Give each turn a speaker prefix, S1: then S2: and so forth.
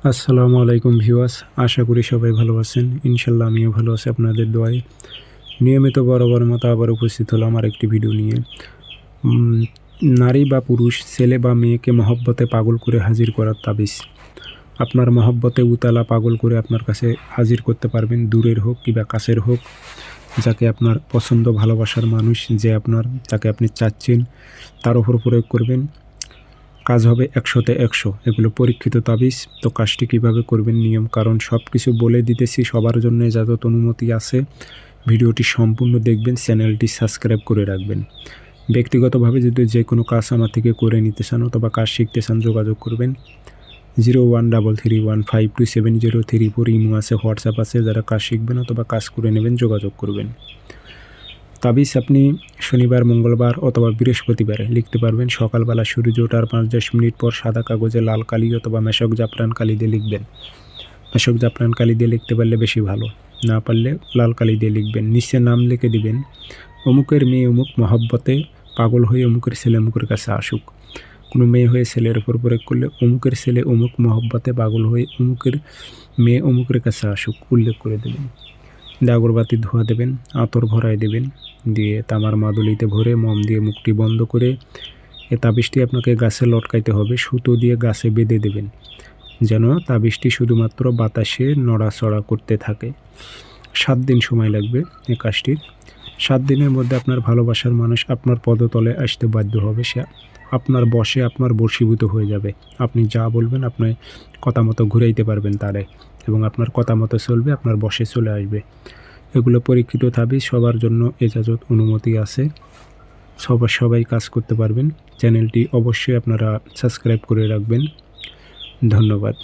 S1: আসসালামু আলাইকুম ভিউয়ার্স, আশা করি সবাই ভালো আছেন। ইনশাল্লাহ আমিও ভালো আছি আপনাদের দোয়ায়। নিয়মিত বরাবর মতো আবার উপস্থিত হলাম আরেকটি ভিডিও নিয়ে। নারী বা পুরুষ, ছেলে বা মেয়েকে মহব্বতে পাগল করে হাজির করার তাবিজ। আপনার মহব্বতে উতালা পাগল করে আপনার কাছে হাজির করতে পারবেন, দূরের হোক কিংবা কাছের হোক। যাকে আপনার পছন্দ ভালোবাসার মানুষ, যাকে আপনি চাচ্ছেন, তার উপর প্রয়োগ করবেন। কাজ হবে ১০০-তে ১০০। এগুলো পরীক্ষিত তাবিজ। তো কাজটি কীভাবে করবেন, নিয়ম কারণ সব কিছু বলে দিতেছি সবার জন্য যাতে অনুমতি আছে। ভিডিওটি সম্পূর্ণ দেখবেন, চ্যানেলটি সাবস্ক্রাইব করে রাখবেন। ব্যক্তিগতভাবে যদি যে কোনো কাজ আমার থেকে করে নিতে চান অথবা কাজ শিখতে চান, যোগাযোগ করবেন 0133152703 ইমো আছে, হোয়াটসঅ্যাপ আছে। যারা কাজ শিখবেন অথবা কাজ করে নেবেন যোগাযোগ করবেন। তাবিজ আপনি শনিবার, মঙ্গলবার অথবা বৃহস্পতিবারে লিখতে পারবেন। সকালবেলা সূর্য ওঠার ৫-১০ মিনিট পর সাদা কাগজে লাল কালি অথবা মেশক জাফরান কালি দিয়ে লিখবেন। মেশক জাফরান কালি দিয়ে লিখতে পারলে বেশি ভালো, না পারলে লাল কালি দিয়ে লিখবেন। নিচে নাম লিখে দিবেন, অমুকের মেয়ে অমুক মহব্বতে পাগল হয়ে অমুকের ছেলে অমুকের কাছে আসুক। কোনো মেয়ে হয়ে ছেলের উপর প্রয়োগ করলে অমুকের ছেলে অমুক মহব্বতে পাগল হয়ে অমুকের মেয়ে অমুকের কাছে আসুক উল্লেখ করে দেবেন। আগরবাতি ধোয়া দেবেন, আতর ভরায় দেবেন, দিয়ে তামার মাদুলিতে ভরে মোম দিয়ে মুখটি বন্ধ করে এ তাবিজটি আপনাকে গাছে লটকাইতে হবে। সুতো দিয়ে গাছে বেঁধে দেবেন, যেন তাবিজটি শুধুমাত্র বাতাসে নড়াচড়া করতে থাকে। ৭ দিন সময় লাগবে এই কাজটির। ৭ দিনের মধ্যে আপনার ভালোবাসার মানুষ আপনার পদতলে আসতে বাধ্য হবে। সে আপনার বশে, আপনার বশীভূত হয়ে যাবে। আপনি যা বলবেন আপনার কথা মতো ঘুরাইতে পারবেন তারে, এবং আপনার কথা মতো চলবে, আপনার বশে চলে আসবে। এগুলো পরীক্ষিত তাবিজ, সবার জন্য এজাজত অনুমতি আছে। সবাই কাজ করতে পারবেন। চ্যানেলটি অবশ্যই আপনারা সাবস্ক্রাইব করে রাখবেন। ধন্যবাদ।